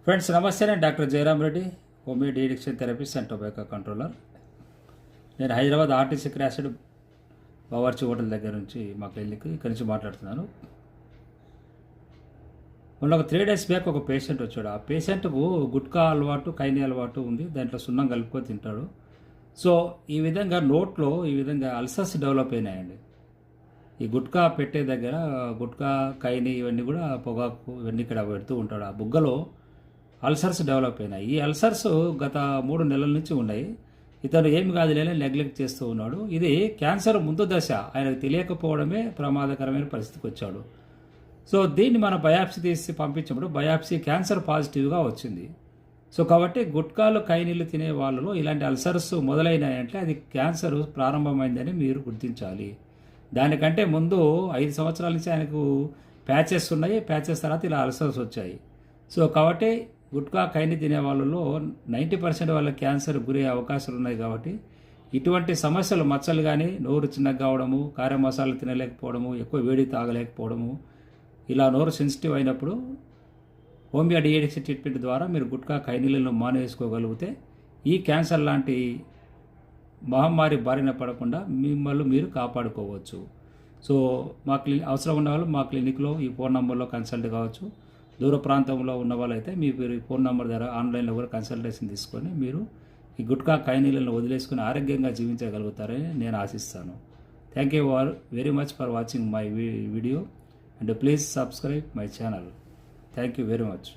Friends నమస్తే, నేను doctor Jayaram Reddy, homeo deaddiction therapist and tobacco controller. నేను Hyderabad RTC crossed Bawarchi hotel దగ్గర నుంచి మా క్లినిక్ ఇక్కడి నుంచి మాట్లాడుతున్నాను. మొన్న ఒక 3 days బ్యాక్ ఒక పేషెంట్ వచ్చాడు. ఆ పేషెంట్కు గుట్కా అలవాటు, కైని అలవాటు ఉంది. దాంట్లో సున్నం కలుపుకొని తింటాడు. సో ఈ విధంగా నోట్లో ఈ విధంగా అల్సర్స్ డెవలప్ అయినాయండి. ఈ గుట్కా పెట్టే దగ్గర గుట్కా, కైని ఇవన్నీ కూడా పొగాకు ఇవన్నీ ఇక్కడ పెడుతూ ఉంటాడు. ఆ బుగ్గలో అల్సర్స్ డెవలప్ అయినాయి. ఈ అల్సర్స్ గత 3 నెలల నుంచి ఉన్నాయి. ఇతను ఏమి కాదులేని నెగ్లెక్ట్ చేస్తూ ఉన్నాడు. ఇది క్యాన్సర్ ముందు దశ, ఆయనకు తెలియకపోవడమే ప్రమాదకరమైన పరిస్థితికి వచ్చాడు. సో దీన్ని మనం బయాప్సీ తీసి పంపించినప్పుడు బయాప్సీ క్యాన్సర్ పాజిటివ్గా వచ్చింది. సో కాబట్టి గుట్కాలు, కైనీళ్ళు తినే వాళ్ళలో ఇలాంటి అల్సర్స్ మొదలైనాయంటే అది క్యాన్సర్ ప్రారంభమైందని మీరు గుర్తించాలి. దానికంటే ముందు 5 సంవత్సరాల నుంచి ఆయనకు ప్యాచెస్ ఉన్నాయి. ప్యాచెస్ తర్వాత ఇలా అల్సర్స్ వచ్చాయి. సో కాబట్టి గుట్కా, కైని తినే వాళ్ళలో 90% వాళ్ళ క్యాన్సర్ గురయ్యే అవకాశాలు ఉన్నాయి. కాబట్టి ఇటువంటి సమస్యలు, మచ్చలు కానీ, నోరు చిన్నగా కావడము, కారం మసాలాలు తినలేకపోవడము, ఎక్కువ వేడి తాగలేకపోవడము, ఇలా నోరు సెన్సిటివ్ అయినప్పుడు హోమియో డిఎడిక్షన్ ట్రీట్మెంట్ ద్వారా మీరు గుట్కా, కైనీలను మానేసుకోగలిగితే ఈ క్యాన్సర్ లాంటి మహమ్మారి బారిన పడకుండా మిమ్మల్ని మీరు కాపాడుకోవచ్చు. సో మా అవసరం ఉన్న వాళ్ళు మా క్లినిక్లో ఈ ఫోన్ నంబర్లో కన్సల్ట్ కావచ్చు. దూర ప్రాంతంలో ఉన్న వాళ్ళైతే మీరు ఈ ఫోన్ నెంబర్ ద్వారా ఆన్లైన్లో కూడా కన్సల్టేషన్ తీసుకొని మీరు ఈ గుట్కా, కైనీలను వదిలేసుకుని ఆరోగ్యంగా జీవించగలుగుతారని నేను ఆశిస్తాను. Thank you very much for watching my video and please subscribe my channel. Thank you very much.